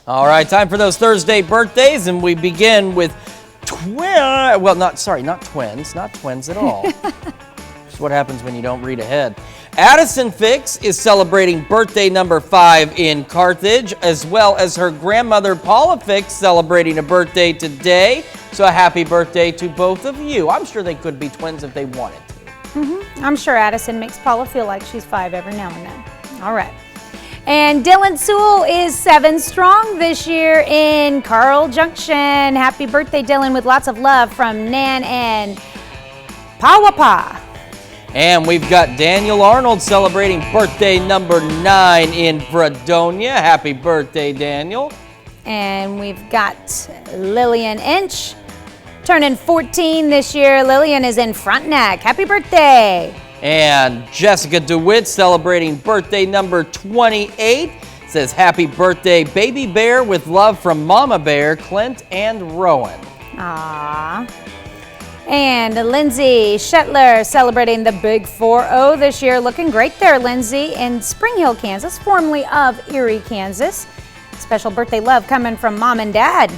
All right, time for those Thursday birthdays, and we begin with not twins at all. It's what happens when you don't read ahead. Addison Fix is celebrating birthday number 5 in Carthage, as well as her grandmother Paula Fix celebrating a birthday today. So a happy birthday to both of you. I'm sure they could be twins if they wanted to. I'm sure Addison makes Paula feel like she's 5 every now and then. All right. And Dylan Sewell is 7 strong this year in Carl Junction. Happy birthday, Dylan, with lots of love from Nan and Pawapa. And we've got Daniel Arnold celebrating birthday number 9 in Fredonia. Happy birthday, Daniel. And we've got Lillian Inch turning 14 this year. Lillian is in Frontenac. Happy birthday. And Jessica DeWitt celebrating birthday number 28. Says happy birthday, baby bear, with love from Mama Bear, Clint, and Rowan. Aww. And Lindsay Shetler celebrating the Big 4-0 this year. Looking great there, Lindsay, in Spring Hill, Kansas, formerly of Erie, Kansas. Special birthday love coming from Mom and Dad.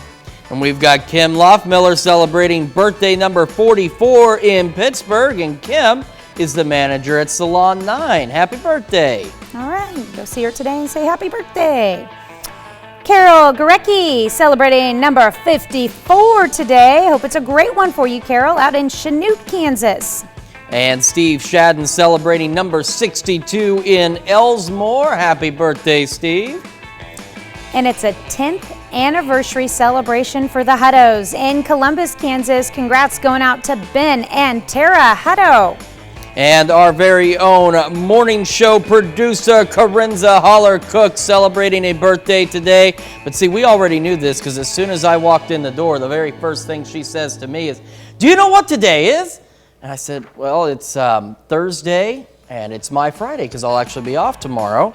And we've got Kim Loftmiller celebrating birthday number 44 in Pittsburgh. And Kim is the manager at Salon 9. Happy birthday. All right, go see her today and say happy birthday. Carol Gorecki celebrating number 54 today. Hope it's a great one for you, Carol, out in Chanute, Kansas. And Steve Shadden celebrating number 62 in Elsmore. Happy birthday, Steve. And it's a 10th anniversary celebration for the Huttos in Columbus, Kansas. Congrats going out to Ben and Tara Hutto. And our very own morning show producer, Carenza Holler-Cook, celebrating a birthday today. But see, we already knew this because as soon as I walked in the door, the very first thing she says to me is, "Do you know what today is?" And I said, "Well, it's Thursday, and it's my Friday because I'll actually be off tomorrow."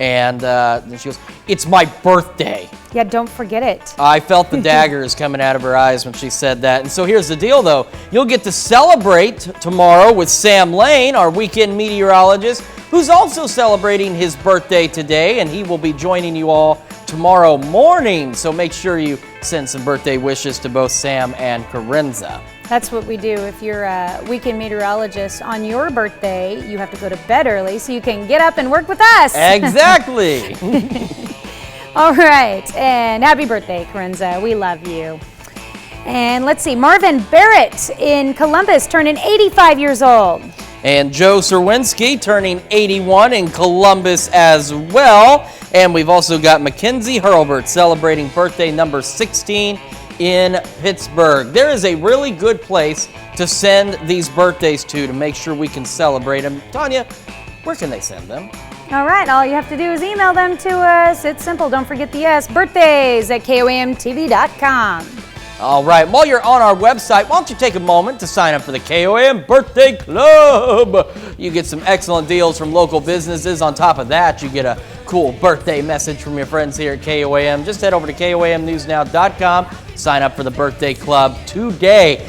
And then she goes, "It's my birthday." Yeah, don't forget it. I felt the daggers coming out of her eyes when she said that. And so here's the deal, though. You'll get to celebrate tomorrow with Sam Lane, our weekend meteorologist, who's also celebrating his birthday today, and he will be joining you all tomorrow morning. So make sure you send some birthday wishes to both Sam and Carenza. That's what we do. If you're a weekend meteorologist on your birthday, you have to go to bed early so you can get up and work with us. Exactly. All right, and happy birthday, Carenza. We love you. And let's see, Marvin Barrett in Columbus turning 85 years old. And Joe Serwinski turning 81 in Columbus as well. And we've also got Mackenzie Hurlbert celebrating birthday number 16 in Pittsburgh. There is a really good place to send these birthdays to make sure we can celebrate them. Tanya, where can they send them? All right, all you have to do is email them to us. It's simple. Don't forget the S, birthdays@KOAMTV.com. All right, while you're on our website, why don't you take a moment to sign up for the KOAM Birthday Club? You get some excellent deals from local businesses. On top of that, you get a cool birthday message from your friends here at KOAM. Just head over to KOAMNewsNow.com. Sign up for the Birthday Club today.